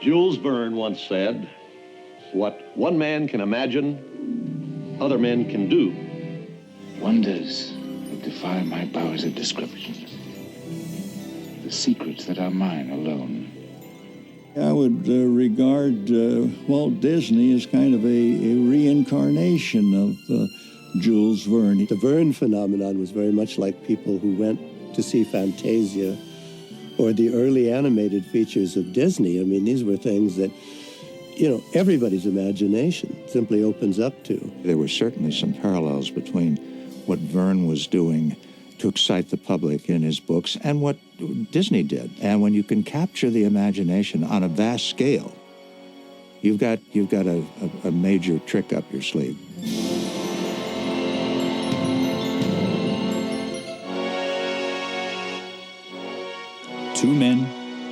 Jules Verne once said, "What one man can imagine, other men can do." Wonders that defy my powers of description. The secrets that are mine alone. I would regard Walt Disney as kind of a reincarnation of Jules Verne. The Verne phenomenon was very much like people who went to see Fantasia or the early animated features of Disney. I mean, these were things that, you know, everybody's imagination simply opens up to. There were certainly some parallels between what Verne was doing to excite the public in his books and what Disney did. And when you can capture the imagination on a vast scale, you've got a major trick up your sleeve. Two men,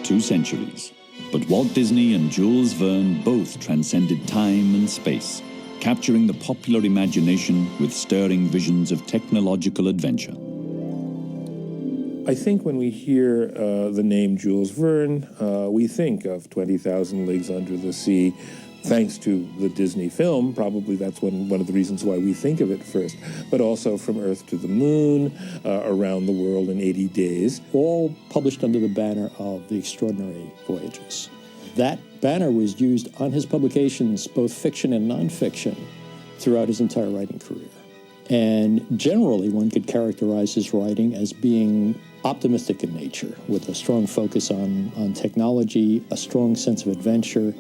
two centuries. But Walt Disney and Jules Verne both transcended time and space, capturing the popular imagination with stirring visions of technological adventure. I think when we hear the name Jules Verne, we think of 20,000 Leagues Under the Sea. Thanks to the Disney film, probably that's one of the reasons why we think of it first, but also From Earth to the Moon, Around the World in 80 Days. All published under the banner of The Extraordinary Voyages. That banner was used on his publications, both fiction and nonfiction, throughout his entire writing career. And generally, one could characterize his writing as being optimistic in nature, with a strong focus on technology, a strong sense of adventure,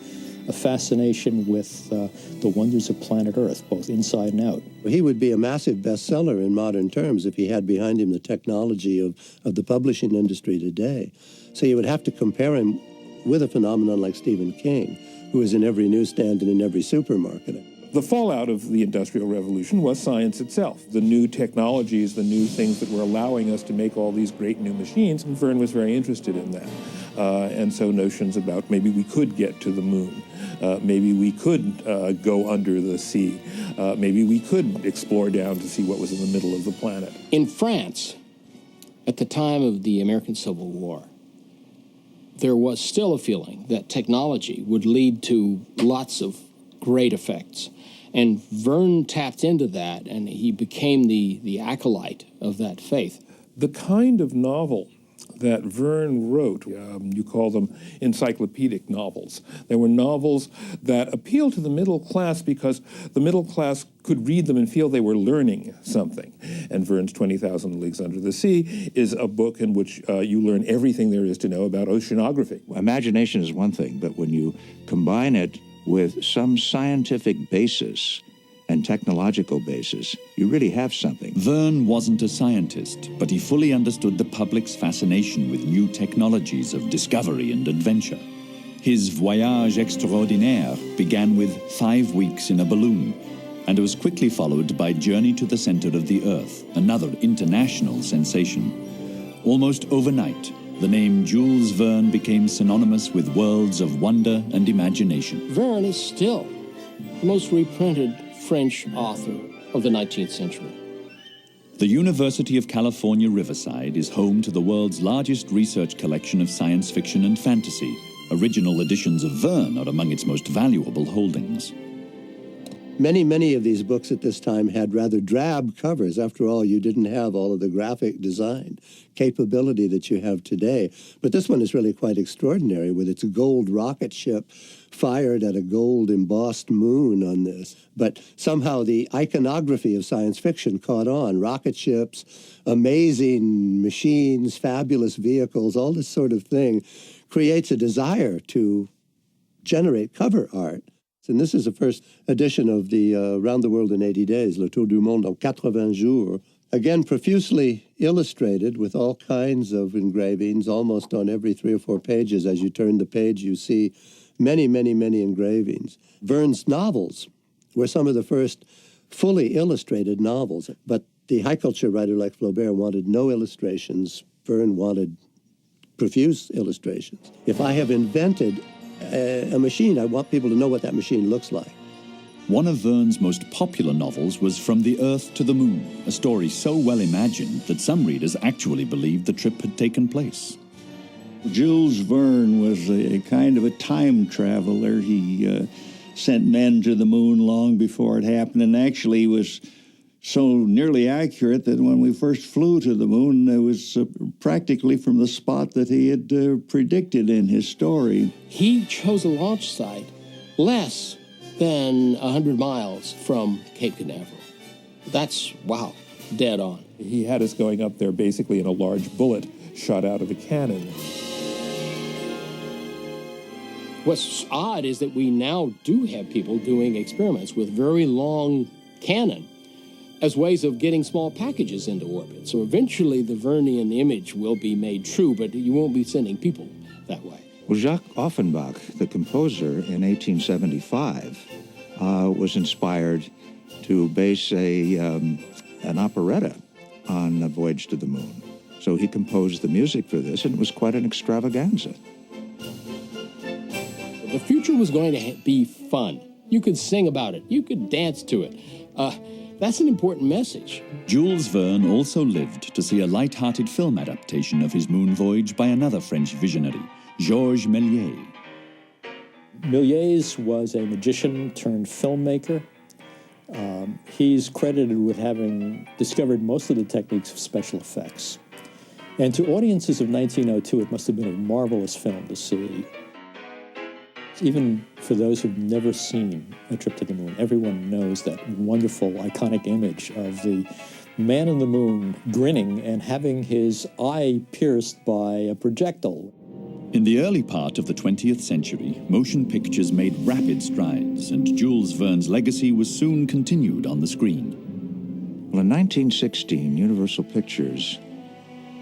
a fascination with the wonders of planet Earth, both inside and out. He would be a massive bestseller in modern terms if he had behind him the technology of the publishing industry today. So you would have to compare him with a phenomenon like Stephen King, who is in every newsstand and in every supermarket. The fallout of the Industrial Revolution was science itself, the new technologies, the new things that were allowing us to make all these great new machines, and Verne was very interested in that. And so notions about maybe we could get to the moon, maybe we could go under the sea, maybe we could explore down to see what was in the middle of the planet. In France, at the time of the American Civil War, there was still a feeling that technology would lead to lots of great effects. And Verne tapped into that, and he became the acolyte of that faith. The kind of novel that Verne wrote, you call them encyclopedic novels. They were novels that appealed to the middle class because the middle class could read them and feel they were learning something. And Verne's 20,000 Leagues Under the Sea is a book in which you learn everything there is to know about oceanography. Imagination is one thing, but when you combine it with some scientific basis and technological basis, you really have something. Verne wasn't a scientist, but he fully understood the public's fascination with new technologies of discovery and adventure. His voyage extraordinaire began with 5 weeks in a balloon, and was quickly followed by Journey to the Center of the Earth, another international sensation. Almost overnight, the name Jules Verne became synonymous with worlds of wonder and imagination. Verne is still the most reprinted French author of the 19th century. The University of California, Riverside is home to the world's largest research collection of science fiction and fantasy. Original editions of Verne are among its most valuable holdings. Many of these books at this time had rather drab covers. After all, you didn't have all of the graphic design capability that you have today. But this one is really quite extraordinary with its gold rocket ship fired at a gold embossed moon on this. But somehow the iconography of science fiction caught on. Rocket ships, amazing machines, fabulous vehicles, all this sort of thing creates a desire to generate cover art. And this is the first edition of the Round the World in 80 Days, Le Tour du Monde en 80 jours. Again, profusely illustrated with all kinds of engravings, almost on every 3 or 4 pages. As you turn the page, you see many engravings. Verne's novels were some of the first fully illustrated novels, but the high culture writer like Flaubert wanted no illustrations. Verne wanted profuse illustrations. If I have invented a machine, I want people to know what that machine looks like. One of Verne's most popular novels was From the Earth to the Moon, a story so well imagined that some readers actually believed the trip had taken place. Jules Verne was a kind of a time traveler. He sent men to the moon long before it happened, and actually was so nearly accurate that when we first flew to the moon, it was practically from the spot that he had predicted in his story. He chose a launch site less than 100 miles from Cape Canaveral. That's, wow, dead on. He had us going up there basically in a large bullet shot out of a cannon. What's odd is that we now do have people doing experiments with very long cannon as ways of getting small packages into orbit. So eventually the Vernian image will be made true, but you won't be sending people that way. Well, Jacques Offenbach, the composer, in 1875, was inspired to base an operetta on a voyage to the moon. So he composed the music for this, and it was quite an extravaganza. The future was going to be fun. You could sing about it. You could dance to it. That's an important message. Jules Verne also lived to see a light-hearted film adaptation of his moon voyage by another French visionary, Georges Méliès. Méliès was a magician turned filmmaker. He's credited with having discovered most of the techniques of special effects. And to audiences of 1902, it must have been a marvelous film to see. Even for those who've never seen A Trip to the Moon, everyone knows that wonderful, iconic image of the man in the moon grinning and having his eye pierced by a projectile. In the early part of the 20th century, motion pictures made rapid strides, and Jules Verne's legacy was soon continued on the screen. Well, in 1916, Universal Pictures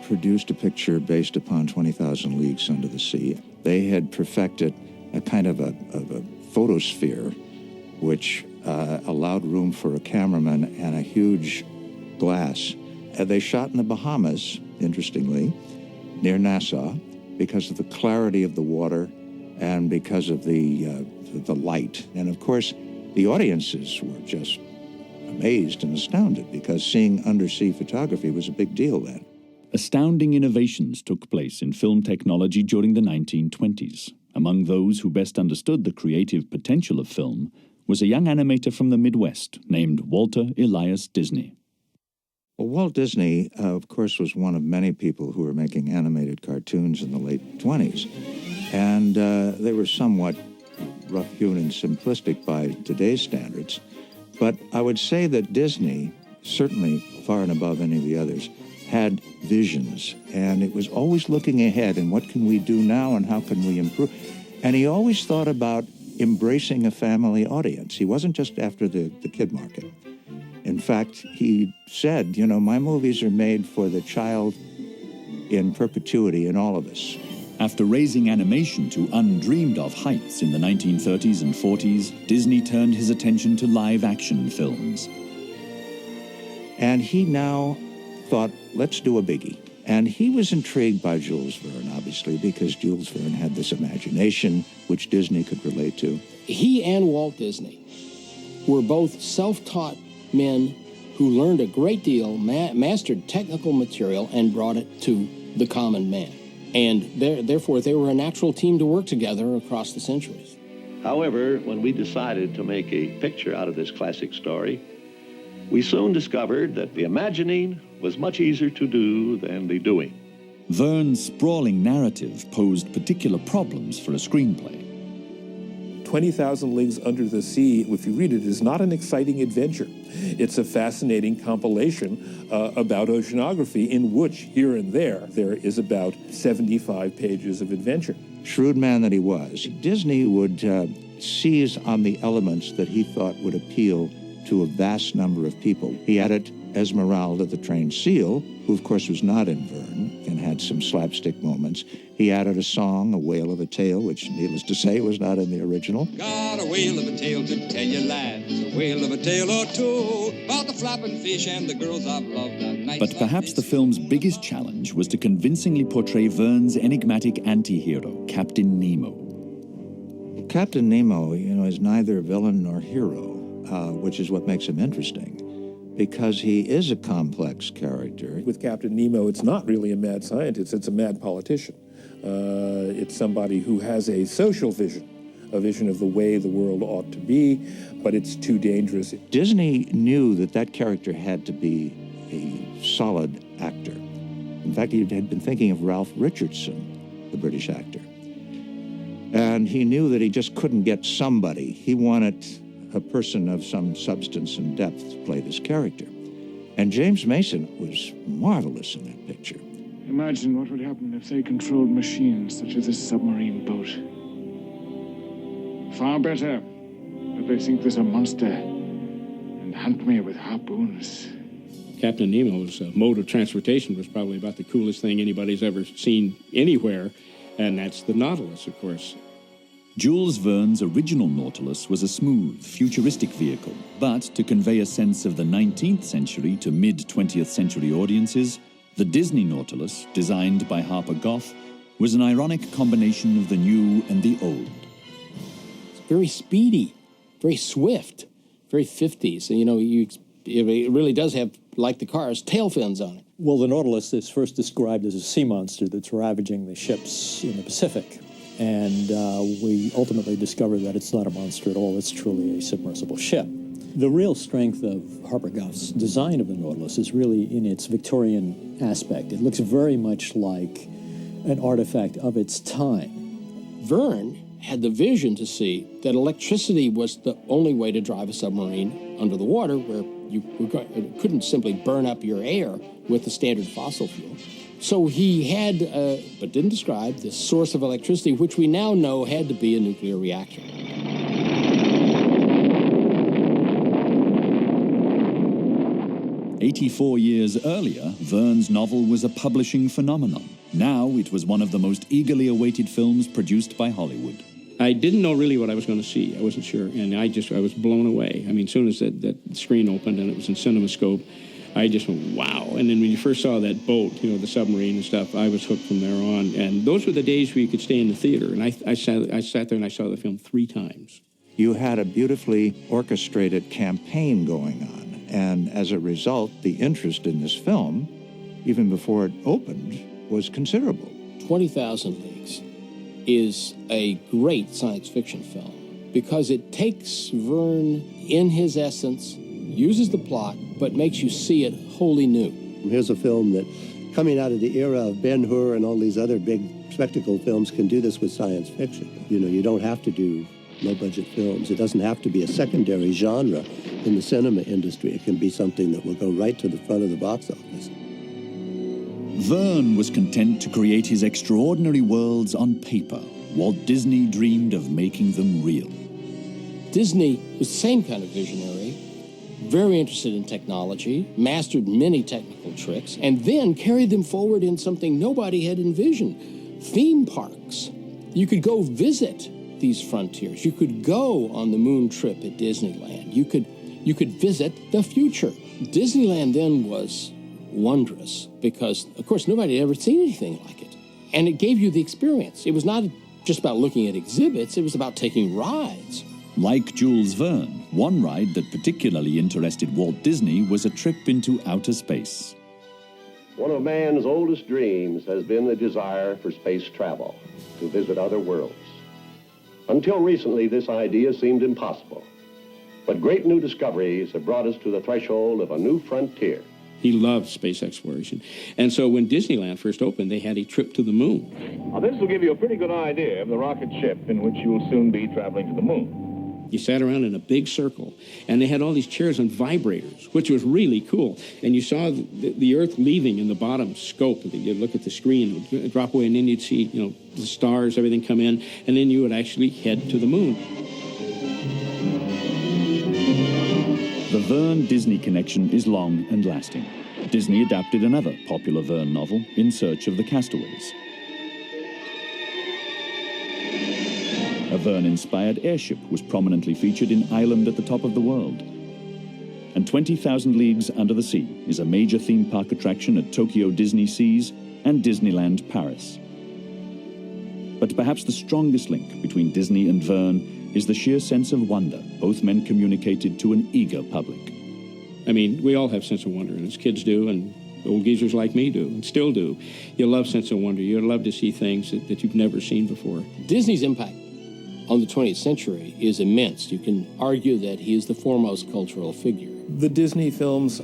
produced a picture based upon 20,000 Leagues Under the Sea. They had perfected a kind of a photosphere, which allowed room for a cameraman and a huge glass. They shot in the Bahamas, interestingly, near Nassau, because of the clarity of the water and because of the light. And of course, the audiences were just amazed and astounded because seeing undersea photography was a big deal then. Astounding innovations took place in film technology during the 1920s. Among those who best understood the creative potential of film was a young animator from the Midwest named Walter Elias Disney. Well, Walt Disney, of course, was one of many people who were making animated cartoons in the late 20s. And they were somewhat rough-hewn and simplistic by today's standards. But I would say that Disney, certainly far and above any of the others, had visions, and it was always looking ahead and what can we do now and how can we improve. And he always thought about embracing a family audience. He wasn't just after the kid market. In fact, he said, you know, my movies are made for the child in perpetuity in all of us. After raising animation to undreamed-of heights in the 1930s and 40s, Disney turned his attention to live-action films. And he now thought, let's do a biggie. And he was intrigued by Jules Verne, obviously, because Jules Verne had this imagination which Disney could relate to. He and Walt Disney were both self-taught men who learned a great deal, mastered technical material, and brought it to the common man. And therefore, they were a natural team to work together across the centuries. However, when we decided to make a picture out of this classic story, we soon discovered that the imagining was much easier to do than the doing. Verne's sprawling narrative posed particular problems for a screenplay. 20,000 Leagues Under the Sea, if you read it, is not an exciting adventure. It's a fascinating compilation about oceanography in which, here and there is about 75 pages of adventure. Shrewd man that he was, Disney would seize on the elements that he thought would appeal to a vast number of people. He added Esmeralda the trained seal, who of course was not in Verne and had some slapstick moments. He added a song, A Whale of a Tale, which, needless to say, was not in the original. Got a whale of a tale to tell you, lads, a whale of a tale or two, about the flapping fish and the girls I've loved on nights. But perhaps the film's biggest challenge was to convincingly portray Verne's enigmatic anti-hero, Captain Nemo. Captain Nemo, is neither villain nor hero, which is what makes him interesting. because he is a complex character. With Captain Nemo, it's not really a mad scientist, it's a mad politician. It's somebody who has a social vision, a vision of the way the world ought to be, but it's too dangerous. Disney knew that that character had to be a solid actor. In fact, he had been thinking of Ralph Richardson, the British actor. And he knew that he just couldn't get somebody. He wanted a person of some substance and depth to play this character. And James Mason was marvelous in that picture. Imagine what would happen if they controlled machines such as this submarine boat. Far better that they think there's a monster and hunt me with harpoons. Captain Nemo's mode of transportation was probably about the coolest thing anybody's ever seen anywhere, and that's the Nautilus, of course. Jules Verne's original Nautilus was a smooth, futuristic vehicle, but to convey a sense of the 19th century to mid-20th century audiences, the Disney Nautilus, designed by Harper Goff, was an ironic combination of the new and the old. It's very speedy, very swift, very 50s. And, you know, it really does have, like the cars, tail fins on it. Well, the Nautilus is first described as a sea monster that's ravaging the ships in the Pacific. And we ultimately discover that it's not a monster at all. It's truly a submersible ship. The real strength of Harper Goff's design of the Nautilus is really in its Victorian aspect. It looks very much like an artifact of its time. Verne had the vision to see that electricity was the only way to drive a submarine under the water, where you couldn't simply burn up your air with the standard fossil fuel. So he had, but didn't describe, this source of electricity, which we now know had to be a nuclear reactor. "84 years earlier, Verne's novel was a publishing phenomenon. Now it was one of the most eagerly awaited films produced by Hollywood. I didn't know really what I was going to see. I wasn't sure, and I was blown away. I mean, as soon as that screen opened and it was in CinemaScope, I just went, wow. And then when you first saw that boat, you know, the submarine and stuff, I was hooked from there on. And those were the days where you could stay in the theater. And I sat there and I saw the film 3 times. You had a beautifully orchestrated campaign going on. And as a result, the interest in this film, even before it opened, was considerable. 20,000 Leagues is a great science fiction film because it takes Verne in his essence, uses the plot, but makes you see it wholly new. Here's a film that, coming out of the era of Ben-Hur and all these other big spectacle films, can do this with science fiction. You know, you don't have to do low-budget films. It doesn't have to be a secondary genre in the cinema industry. It can be something that will go right to the front of the box office. Verne was content to create his extraordinary worlds on paper. Walt Disney dreamed of making them real. Disney was the same kind of visionary, very interested in technology, mastered many technical tricks, and then carried them forward in something nobody had envisioned: theme parks. You could go visit these frontiers. You could go on the moon trip at Disneyland. You could visit the future. Disneyland then was wondrous because, of course, nobody had ever seen anything like it. And it gave you the experience. It was not just about looking at exhibits. It was about taking rides. Like Jules Verne, one ride that particularly interested Walt Disney was a trip into outer space. One of man's oldest dreams has been the desire for space travel, to visit other worlds. Until recently, this idea seemed impossible. But great new discoveries have brought us to the threshold of a new frontier. He loved space exploration. And so when Disneyland first opened, they had a trip to the moon. Now, this will give you a pretty good idea of the rocket ship in which you will soon be traveling to the moon. You sat around in a big circle, and they had all these chairs and vibrators, which was really cool. And you saw the Earth leaving in the bottom scope. You'd look at the screen, it would drop away, and then you'd see, you know, the stars, everything come in, and then you would actually head to the moon. The Verne-Disney connection is long and lasting. Disney adapted another popular Verne novel, In Search of the Castaways. A Verne-inspired airship was prominently featured in Island at the Top of the World. And 20,000 Leagues Under the Sea is a major theme park attraction at Tokyo Disney Seas and Disneyland Paris. But perhaps the strongest link between Disney and Verne is the sheer sense of wonder both men communicated to an eager public. I mean, we all have sense of wonder, and as kids do, and old geezers like me do, and still do. You love sense of wonder. You love to see things that you've never seen before. Disney's impact on the 20th century is immense. You can argue that he is the foremost cultural figure. The Disney films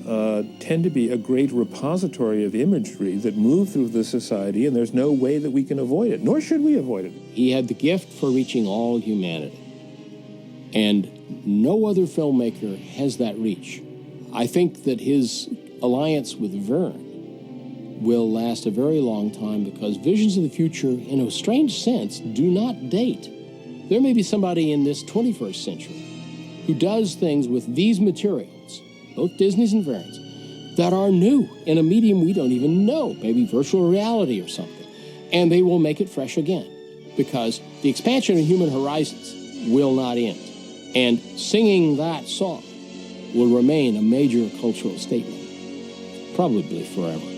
tend to be a great repository of imagery that move through the society, and there's no way that we can avoid it, nor should we avoid it. He had the gift for reaching all humanity, and no other filmmaker has that reach. I think that his alliance with Verne will last a very long time because visions of the future, in a strange sense, do not date. There may be somebody in this 21st century who does things with these materials, both Disney's and Verne's, that are new in a medium we don't even know, maybe virtual reality or something, and they will make it fresh again because the expansion of human horizons will not end, and singing that song will remain a major cultural statement, probably forever.